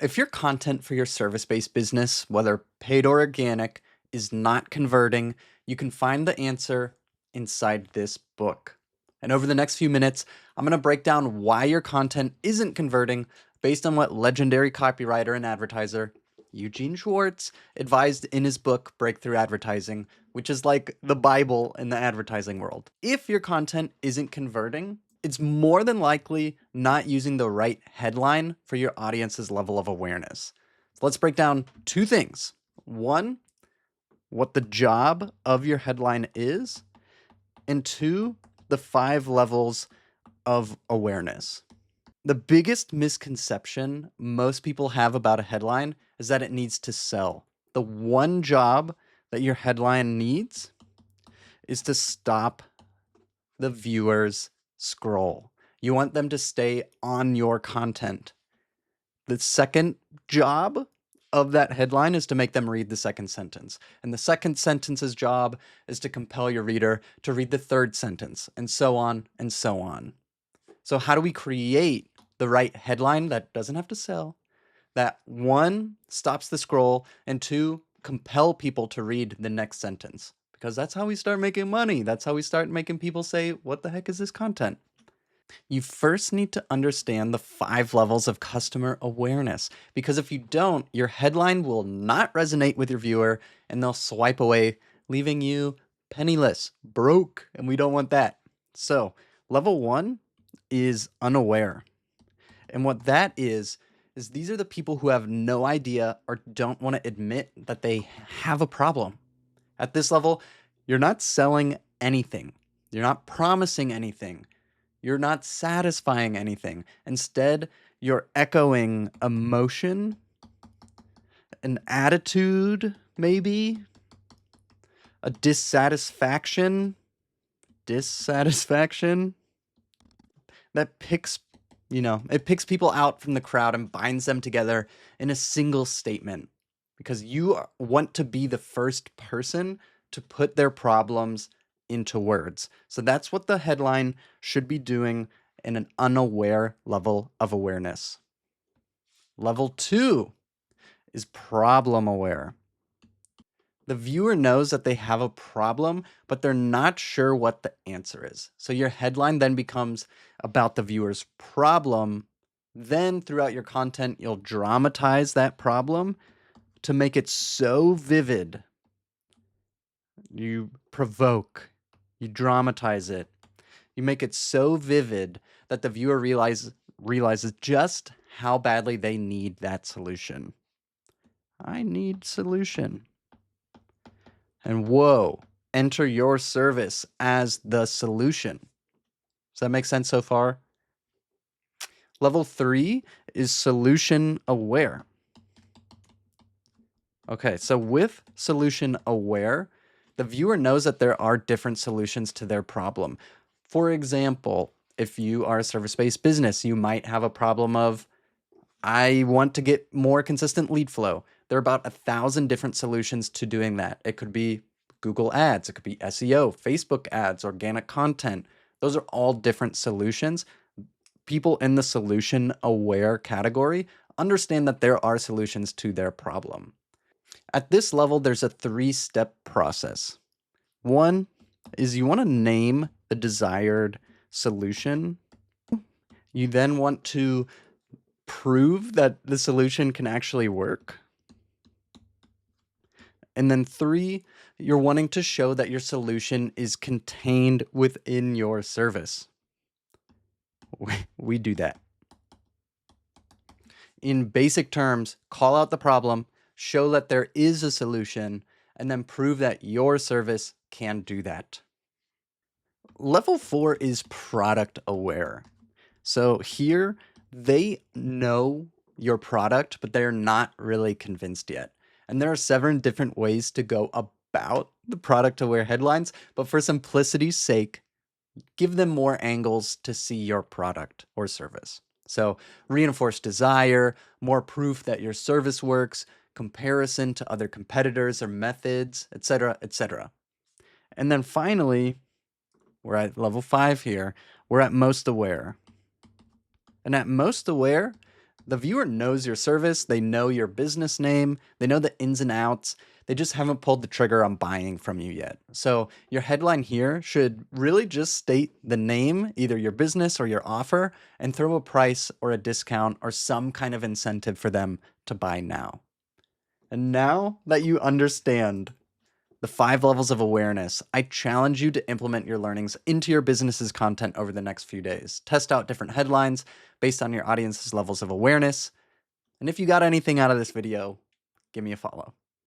If your content for your service-based business, whether paid or organic, is not converting, you can find the answer inside this book. And over the next few minutes, I'm going to break down why your content isn't converting based on what legendary copywriter and advertiser Eugene Schwartz advised in his book, Breakthrough Advertising, which is like the Bible in the advertising world. If your content isn't converting, it's more than likely not using the right headline for your audience's level of awareness. So let's break down two things. One, what the job of your headline is, and two, the 5 levels of awareness. The biggest misconception most people have about a headline is that it needs to sell. The one job that your headline needs is to stop the viewers scroll. You want them to stay on your content. The second job of that headline is to make them read the second sentence. And the second sentence's job is to compel your reader to read the third sentence, and so on and so on. So how do we create the right headline that doesn't have to sell, that one, stops the scroll, and two, compel people to read the next sentence? Because that's how we start making money. That's how we start making people say, what the heck is this content? You first need to understand the 5 levels of customer awareness, because if you don't, your headline will not resonate with your viewer and they'll swipe away, leaving you penniless, broke, and we don't want that. So level 1 is unaware. And what that is these are the people who have no idea or don't want to admit that they have a problem. At this level, you're not selling anything. You're not promising anything. You're not satisfying anything. Instead, you're echoing emotion, an attitude, maybe, a dissatisfaction that picks people out from the crowd and binds them together in a single statement, because you want to be the first person to put their problems into words. So that's what the headline should be doing in an unaware level of awareness. Level 2 is problem aware. The viewer knows that they have a problem, but they're not sure what the answer is. So your headline then becomes about the viewer's problem. Then throughout your content, you'll dramatize that problem to make it so vivid. You provoke, you dramatize it. You make it so vivid that the viewer realizes just how badly they need that solution. I need solution. And whoa, enter your service as the solution. Does that make sense so far? Level 3 is solution aware. Okay, so with solution aware, the viewer knows that there are different solutions to their problem. For example, if you are a service-based business, you might have a problem of, I want to get more consistent lead flow. There are about 1,000 different solutions to doing that. It could be Google ads, it could be SEO, Facebook ads, organic content. Those are all different solutions. People in the solution aware category understand that there are solutions to their problem. At this level, there's a 3-step process. One is you want to name the desired solution. You then want to prove that the solution can actually work. And then 3, you're wanting to show that your solution is contained within your service. We do that. In basic terms, call out the problem, show that there is a solution, and then prove that your service can do that. Level 4 is product aware. So here, they know your product, but they're not really convinced yet. And there are 7 different ways to go about the product aware headlines, but for simplicity's sake, give them more angles to see your product or service. So reinforce desire, more proof that your service works, comparison to other competitors or methods, etc., etc. And then finally, we're at level 5 here, we're at most aware. And at most aware, The viewer knows your service, they know your business name, they know the ins and outs. They just haven't pulled the trigger on buying from you yet. So your headline here should really just state the name, either your business or your offer, and throw a price or a discount or some kind of incentive for them to buy now. And now that you understand the 5 levels of awareness, I challenge you to implement your learnings into your business's content over the next few days. Test out different headlines based on your audience's levels of awareness. And if you got anything out of this video, give me a follow.